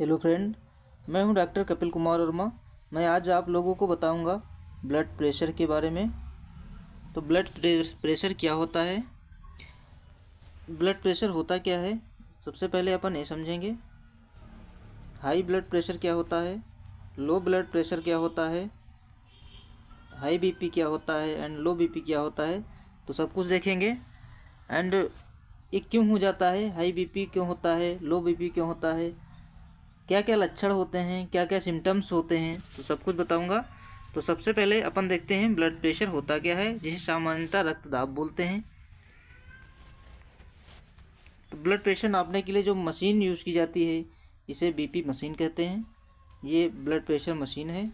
Hello friend, मैं हूं doctor Kapil Kumar Verma. मैं आज आप लोगों को बताऊंगा ब्लड प्रेशर के बारे में। तो ब्लड प्रेशर क्या होता है, ब्लड प्रेशर होता क्या है, सबसे पहले अपन ये समझेंगे। हाई ब्लड प्रेशर क्या होता है, लो ब्लड प्रेशर क्या होता है, हाई बीपी क्या होता है एंड लो बीपी क्या होता है, तो सब कुछ देखेंगे। एंड ये क्यों हो जाता है, हाई बीपी क्यों होता है, लो बीपी क्यों होता है, क्या क्या लक्षण होते हैं, क्या क्या सिम्टम्स होते हैं, तो सब कुछ बताऊंगा। तो सबसे पहले अपन देखते हैं ब्लड प्रेशर होता क्या है, जिसे सामान्यतः रक्तदाब बोलते हैं। तो ब्लड प्रेशर नापने के लिए जो मशीन यूज़ की जाती है इसे बीपी मशीन कहते हैं। ये ब्लड प्रेशर मशीन है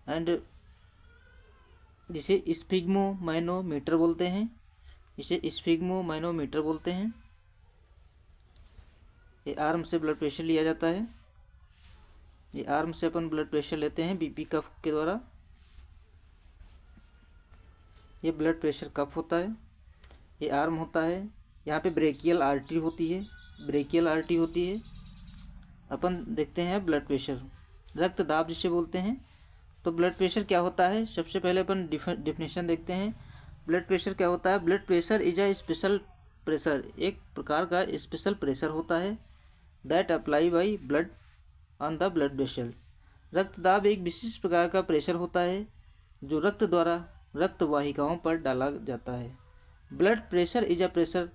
एंड जिसे स्फिग्मोमैनोमीटर बोलते हैं, इसे स्फिग्मोमैनोमीटर बोलते हैं। ये आर्म से ब्लड प्रेशर लिया जाता है, ये आर्म से अपन ब्लड प्रेशर लेते हैं बीपी कफ के द्वारा। ये ब्लड प्रेशर कफ होता है, ये आर्म होता है। यहाँ पे ब्रेकियल आर्टरी होती है, ब्रेकियल आर्टरी होती है। अपन देखते हैं ब्लड प्रेशर, रक्तदाब जिसे बोलते हैं। तो ब्लड प्रेशर क्या होता है, सबसे पहले अपन डिफिनेशन देखते हैं। ब्लड प्रेशर क्या होता है, blood pressure is a special pressure, एक प्रकार का स्पेशल प्रेशर होता है that apply by blood on the blood vessel. रक्तदाब एक विशिष्ट प्रकार का प्रेशर होता है जो रक्त द्वारा रक्त वाहिकाओं पर डाला जाता है। Blood pressure is a pressure,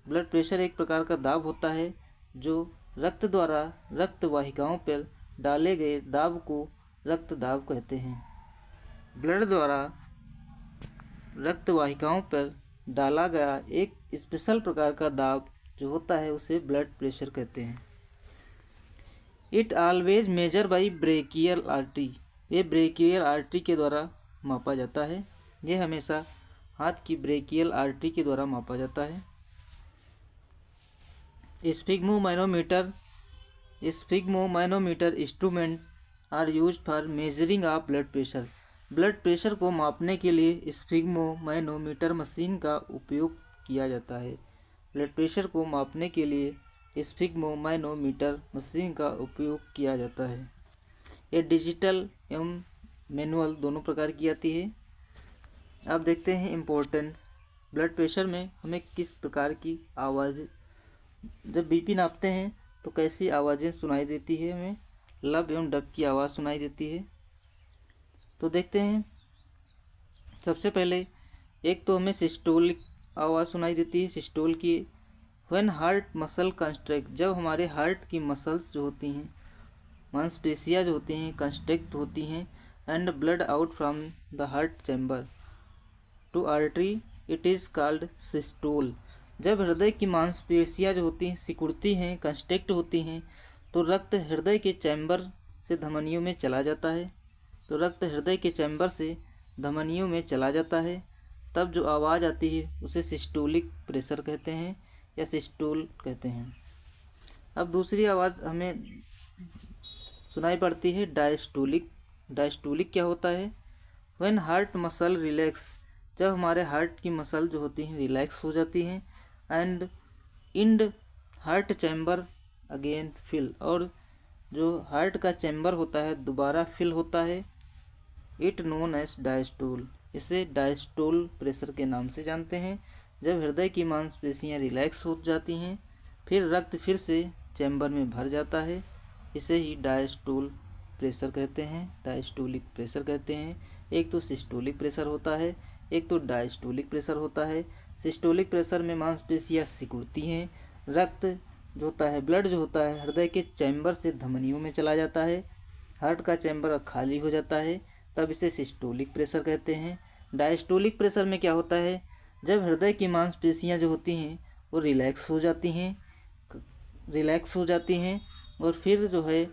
blood pressure एक प्रकार का दाब होता है जो रक्त द्वारा रक्त वाहिकाओं पर डाले गए दाब को रक्तदाब कहते हैं। ब्लड द्वारा रक्त वाहिकाओं पर डाला गया एक स्पेशल प्रकार का दाब जो होता है उसे ब्लड प्रेशर कहते हैं। It always major by brachial artery, ये ब्रेकियल आर्टरी के द्वारा मापा जाता है। ये हमेशा हाथ की ब्रेकियल आर्टरी के द्वारा मापा जाता है। Sphygmomanometer instrument are used for measuring of blood pressure, blood pressure को मापने के लिए स्फिग्मोमैनोमीटर मशीन का उपयोग किया जाता है। ब्लड प्रेशर को मापने के लिए स्फिग्मोमैनोमीटर मशीन का उपयोग किया जाता है। ये डिजिटल एवं मैनुअल दोनों प्रकार की आती है। अब देखते हैं इम्पोर्टेंस, ब्लड प्रेशर में हमें किस प्रकार की आवाज़, जब बीपी नापते हैं तो कैसी आवाज़ें सुनाई देती है, हमें लब एवं डब की आवाज़ सुनाई देती है। तो देखते हैं, सबसे पहले एक तो हमें सिस्टोलिक आवाज़ सुनाई देती है, सिस्टोल की। व्हेन हार्ट मसल कंस्ट्रक्ट, जब हमारे हार्ट की मसल्स जो होती हैं, मांसपेशियाँ जो होती हैं कंस्ट्रक्ट होती हैं, and blood out from the heart chamber to artery, it is called systole. जब हृदय की मांसपेशियाँ जो होती हैं सिकुड़ती हैं, कंस्ट्रक्ट होती हैं, तो रक्त हृदय के चैम्बर से धमनियों में चला जाता है। तो रक्त हृदय के चैम्बर से धमनियों में चला जाता है, तब जो आवाज़ आती है उसे सिस्टोलिक प्रेशर कहते हैं या सिस्टोल कहते हैं। अब दूसरी आवाज़ हमें सुनाई पड़ती है डायस्टोलिक। डायस्टोलिक क्या होता है, व्हेन हार्ट मसल रिलैक्स, जब हमारे हार्ट की मसल जो होती हैं रिलैक्स हो जाती हैं, and end heart chamber again fill, और जो हार्ट का चैम्बर होता है दोबारा फिल होता है, इट नोन एज डायस्टोल, इसे डायस्टोल प्रेशर के नाम से जानते हैं। जब हृदय की मांसपेशियाँ रिलैक्स हो जाती हैं फिर रक्त फिर से चैम्बर में भर जाता है, इसे ही डायस्टोल प्रेशर कहते हैं, डायस्टोलिक प्रेशर कहते हैं। एक तो सिस्टोलिक प्रेशर होता है, एक तो डायस्टोलिक प्रेशर होता है। सिस्टोलिक प्रेशर में मांसपेशियाँ सिकुड़ती हैं, रक्त जो होता है, ब्लड जो होता है हृदय के चैम्बर से धमनियों में चला जाता है, हार्ट का चैम्बर खाली हो जाता है, तब इसे सिस्टोलिक प्रेशर कहते हैं। डायस्टोलिक प्रेशर में क्या होता है, जब हृदय की मांसपेशियाँ जो होती हैं वो रिलैक्स हो जाती हैं और फिर जो है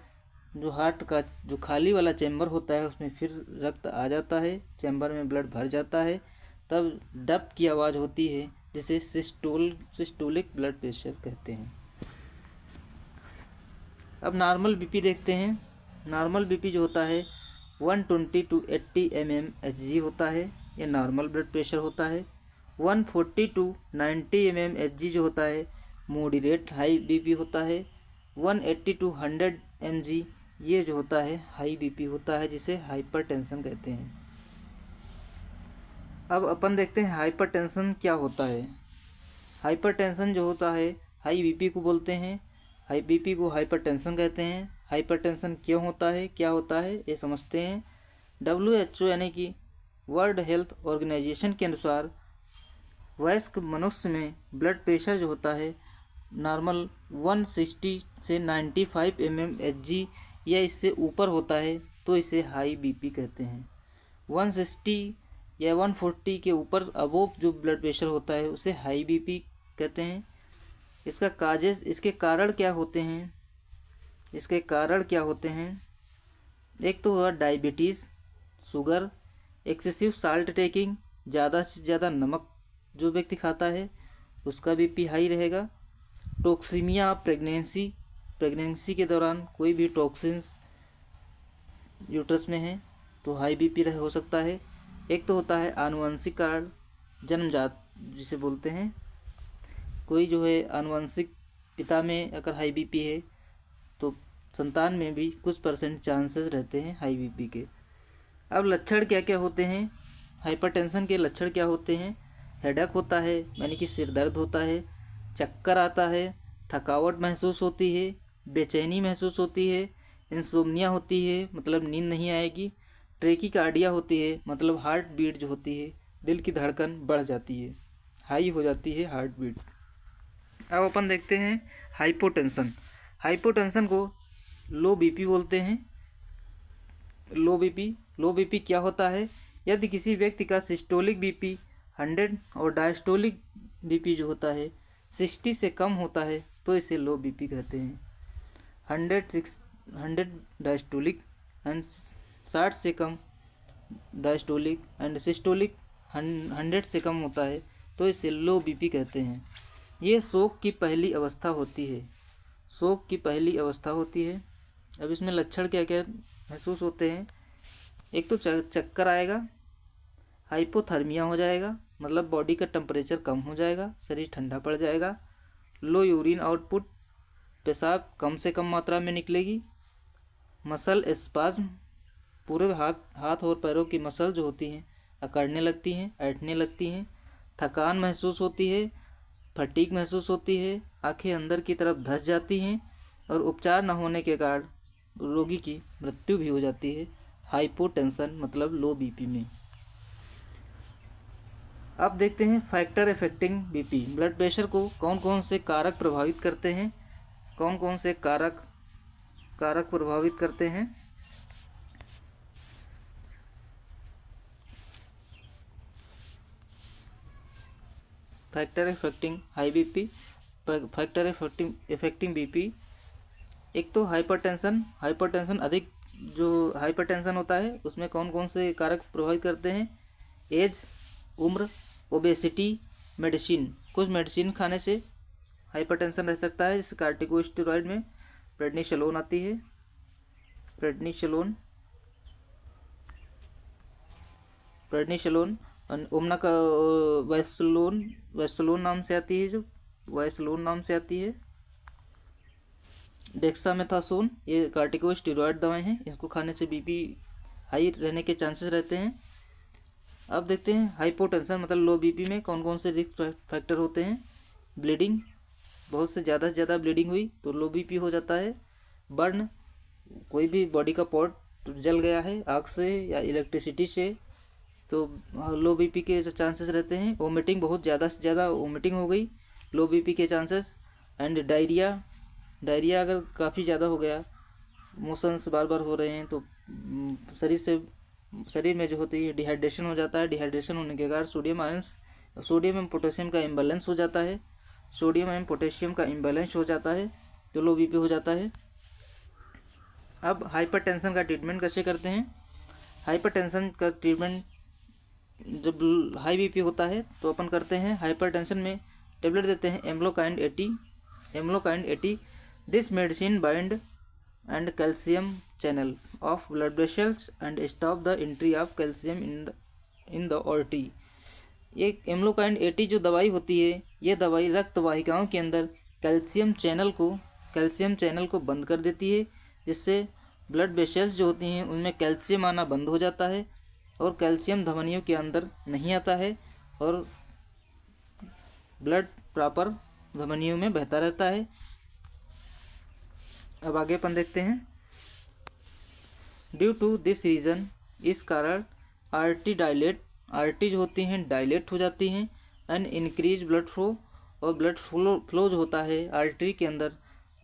जो हार्ट का जो खाली वाला चैम्बर होता है उसमें फिर रक्त आ जाता है, चैम्बर में ब्लड भर जाता है, तब डब की आवाज़ होती है जिसे सिस्टोलिक ब्लड प्रेशर कहते हैं। अब नॉर्मल बीपी देखते हैं। नॉर्मल बीपी जो होता है 120 to 80 mmHg होता है, यह नॉर्मल ब्लड प्रेशर होता है। 140 to 90 mmHg जो होता है मॉडरेट हाई बीपी होता है। 180 टू 100 mg ये जो होता है हाई बीपी होता है, जिसे हाइपरटेंशन कहते हैं। अब अपन देखते हैं हाइपरटेंशन क्या होता है। हाइपरटेंशन जो होता है हाई बीपी को बोलते हैं, हाई बीपी को हाइपरटेंशन कहते हैं। हाइपरटेंशन क्यों होता है, क्या होता है, ये समझते हैं। WHO यानी कि वर्ल्ड हेल्थ ऑर्गेनाइजेशन के अनुसार वयस्क मनुष्य में ब्लड प्रेशर जो होता है नॉर्मल 160 से 95 mmHg या इससे ऊपर होता है तो इसे हाई बीपी कहते हैं। 160 या 140 के ऊपर अबोव जो ब्लड प्रेशर होता है उसे हाई बीपी कहते हैं। इसके कारण क्या होते हैं, एक तो हुआ diabetes, sugar, excessive salt taking, ज़्यादा से ज़्यादा नमक जो व्यक्ति खाता है उसका बीपी हाई रहेगा। टॉक्सीमिया, प्रेगनेंसी के दौरान कोई भी टॉक्सिन्स यूट्रस में है तो हाई बीपी हो सकता है। एक तो होता है आनुवंशिक कारण, जन्मजात जिसे बोलते हैं, कोई जो है आनुवंशिक पिता में अगर हाई बीपी है तो संतान में भी कुछ % चांसेस रहते हैं हाई बीपी के। अब लक्षण क्या क्या होते हैं, हाइपरटेंशन के लक्षण क्या होते हैं। हेडेक होता है यानी कि सिर दर्द होता है, चक्कर आता है, थकावट महसूस होती है, बेचैनी महसूस होती है, इंसोम्निया होती है मतलब नींद नहीं आएगी, ट्रेकिकार्डिया होती है मतलब हार्ट बीट जो होती है, दिल की धड़कन बढ़ जाती है, हाई हो जाती है हार्ट बीट। अब अपन देखते हैं हाइपोटेंशन को लो बीपी बोलते हैं। लो बीपी क्या होता है, यदि किसी व्यक्ति का सिस्टोलिक बीपी 100 और डायस्टोलिक बीपी जो होता है 60 से कम होता है तो इसे लो बीपी कहते हैं। 100 डायस्टोलिक एंड 60 से कम डायस्टोलिक एंड सिस्टोलिक 100 से कम होता है तो इसे लो बीपी कहते हैं। ये शोक की पहली अवस्था होती है। अब इसमें लक्षण क्या क्या महसूस होते हैं, एक तो चक्कर आएगा, हाइपोथर्मिया हो जाएगा मतलब बॉडी का टेम्परेचर कम हो जाएगा, शरीर ठंडा पड़ जाएगा, लो यूरिन आउटपुट, पेशाब कम से कम मात्रा में निकलेगी, मसल स्पाज्म, पूरे हाथ और पैरों की मसल जो होती हैं अकड़ने लगती हैं, ऐंठने लगती हैं, थकान महसूस होती है, फटीग महसूस होती है, आंखें अंदर की तरफ धंस जाती हैं और उपचार न होने के कारण रोगी की मृत्यु भी हो जाती है हाइपोटेंशन मतलब लो बीपी में। अब देखते हैं factor affecting BP. Blood pressure को कौन कौन से कारक प्रभावित करते हैं, प्रभावित करते हैं। Factor affecting high BP, factor affecting BP, एक तो हाइपरटेंशन अधिक जो हाइपरटेंशन होता है उसमें कौन कौन से कारक प्रभावित करते हैं, एज, उम्र, ओबेसिटी, मेडिसिन, कुछ मेडिसिन खाने से हाइपरटेंशन रह सकता है, जैसे कार्टिकोस्टेरॉइड में प्रेडनिसोलोन आती है, प्रेडनिसोलोन ओमना का वैसलोन नाम से आती है, डेक्सामेथासोन, ये कार्टिकोस्टेरॉइड दवाएं हैं, इसको खाने से बीपी हाई रहने के चांसेस रहते हैं। अब देखते हैं हाइपोटेंशन मतलब लो बीपी में कौन कौन से रिस्क फैक्टर होते हैं। ब्लीडिंग, बहुत से ज़्यादा ब्लीडिंग हुई तो लो बीपी हो जाता है। बर्न, कोई भी बॉडी का पार्ट जल गया है आग से या इलेक्ट्रिसिटी से तो लो बीपी के चांसेस रहते हैं। वोमिटिंग, बहुत ज़्यादा से ज़्यादा वोमिटिंग हो गई, लो बीपी के चांसेस। एंड डायरिया अगर काफ़ी ज़्यादा हो गया, मोशंस बार बार हो रहे हैं तो शरीर में जो होती है डिहाइड्रेशन हो जाता है। डिहाइड्रेशन होने के कारण सोडियम एवं पोटेशियम का इम्बैलेंस हो जाता है तो लो बीपी हो जाता है। अब हाइपरटेंशन का ट्रीटमेंट कैसे करते हैं। हाइपरटेंशन का ट्रीटमेंट जब हाई बीपी होता है तो अपन करते हैं हाइपरटेंशन में टेबलेट देते हैं एम्लोकाइन 80। This medicine bind and calcium channel of blood vessels and stop the entry of calcium in the aorta. ये एम्लोकाइन 80 जो दवाई होती है, ये दवाई रक्त वाहिकाओं के अंदर कैल्शियम चैनल को बंद कर देती है, जिससे ब्लड वेसल्स जो होती हैं उनमें कैल्शियम आना बंद हो जाता है और कैल्शियम धमनियों के अंदर नहीं आता है और ब्लड प्रॉपर धमनियों में बहता रहता है। अब आगे अपन देखते हैं। ड्यू टू दिस रीज़न, इस कारण आर्टरी जो होती हैं डायलेट हो जाती हैं एंड इंक्रीज ब्लड फ्लो, और ब्लड फ्लो जो होता है आर्टरी के अंदर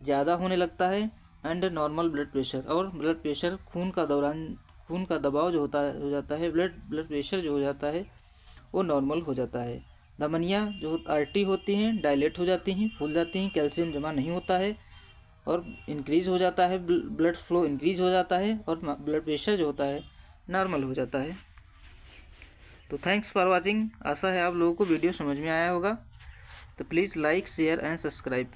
ज़्यादा होने लगता है एंड नॉर्मल ब्लड प्रेशर, और ब्लड प्रेशर खून का दबाव जो हो जाता है, ब्लड प्रेशर जो हो जाता है वो नॉर्मल हो जाता है। धमनियाँ जो आर्टरी होती हैं डायलेट हो जाती हैं, फूल जाती हैं, कैल्शियम जमा नहीं होता है और इंक्रीज़ हो जाता है, ब्लड फ्लो इंक्रीज़ हो जाता है और ब्लड प्रेशर जो होता है नॉर्मल हो जाता है। तो थैंक्स फॉर वाचिंग। आशा है आप लोगों को वीडियो समझ में आया होगा। तो please like, share and subscribe.